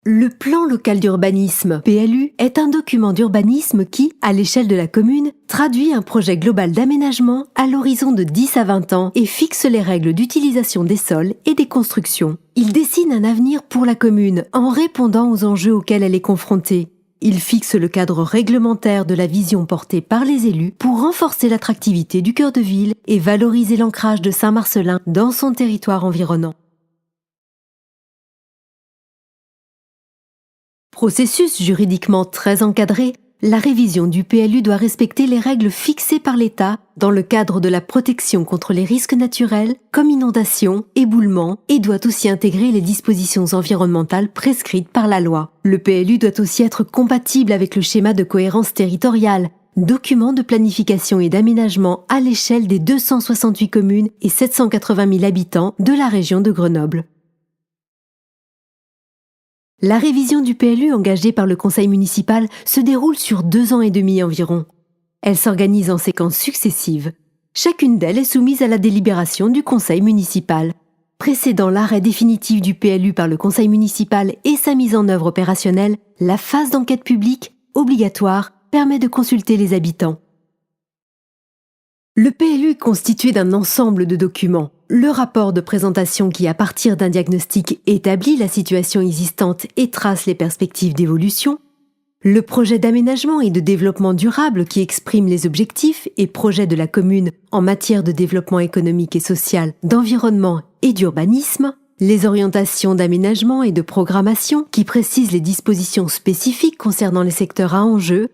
Le plan local d'urbanisme, PLU, est un document d'urbanisme qui, à l'échelle de la commune, traduit un projet global d'aménagement à l'horizon de 10 à 20 ans et fixe les règles d'utilisation des sols et des constructions. Il dessine un avenir pour la commune en répondant aux enjeux auxquels elle est confrontée. Il fixe le cadre réglementaire de la vision portée par les élus pour renforcer l'attractivité du cœur de ville et valoriser l'ancrage de Saint-Marcellin dans son territoire environnant. Processus juridiquement très encadré, la révision du PLU doit respecter les règles fixées par l'État dans le cadre de la protection contre les risques naturels comme inondations, éboulements et doit aussi intégrer les dispositions environnementales prescrites par la loi. Le PLU doit aussi être compatible avec le schéma de cohérence territoriale, document de planification et d'aménagement à l'échelle des 268 communes et 780 000 habitants de la région de Grenoble. La révision du PLU engagée par le conseil municipal se déroule sur 2 ans et demi environ. Elle s'organise en séquences successives. Chacune d'elles est soumise à la délibération du conseil municipal. Précédant l'arrêt définitif du PLU par le conseil municipal et sa mise en œuvre opérationnelle, la phase d'enquête publique, obligatoire, permet de consulter les habitants. Le PLU est constitué d'un ensemble de documents. Le rapport de présentation qui, à partir d'un diagnostic, établit la situation existante et trace les perspectives d'évolution. Le projet d'aménagement et de développement durable qui exprime les objectifs et projets de la commune en matière de développement économique et social, d'environnement et d'urbanisme. Les orientations d'aménagement et de programmation qui précisent les dispositions spécifiques concernant les secteurs à enjeu.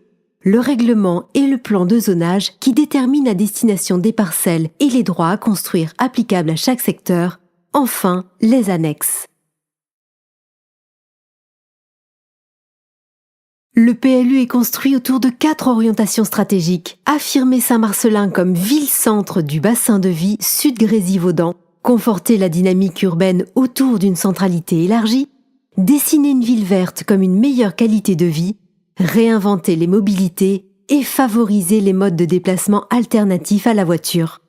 Le règlement et le plan de zonage qui déterminent la destination des parcelles et les droits à construire applicables à chaque secteur. Enfin, les annexes. Le PLU est construit autour de 4 orientations stratégiques. Affirmer Saint-Marcellin comme ville-centre du bassin de vie Sud-Grésivaudan, conforter la dynamique urbaine autour d'une centralité élargie, dessiner une ville verte comme une meilleure qualité de vie, réinventer les mobilités et favoriser les modes de déplacement alternatifs à la voiture.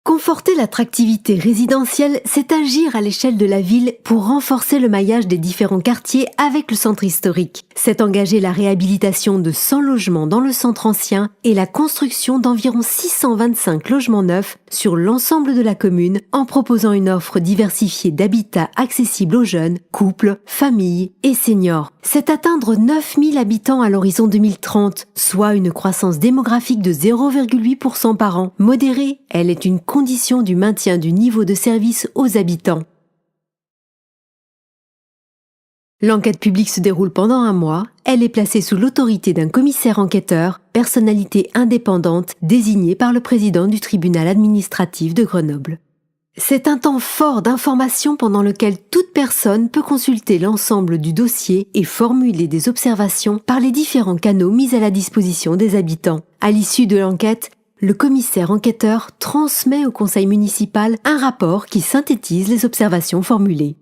Conforter l'attractivité résidentielle, c'est agir à l'échelle de la ville pour renforcer le maillage des différents quartiers avec le centre historique. C'est engager la réhabilitation de 100 logements dans le centre ancien et la construction d'environ 625 logements neufs sur l'ensemble de la commune en proposant une offre diversifiée d'habitats accessibles aux jeunes, couples, familles et seniors. C'est atteindre 9000 habitants à l'horizon 2030, soit une croissance démographique de 0,8% par an. Modérée, elle est une condition du maintien du niveau de service aux habitants. L'enquête publique se déroule pendant 1 mois. Elle est placée sous l'autorité d'un commissaire enquêteur, personnalité indépendante désignée par le président du tribunal administratif de Grenoble. C'est un temps fort d'information pendant lequel toute personne peut consulter l'ensemble du dossier et formuler des observations par les différents canaux mis à la disposition des habitants. À l'issue de l'enquête, le commissaire enquêteur transmet au conseil municipal un rapport qui synthétise les observations formulées.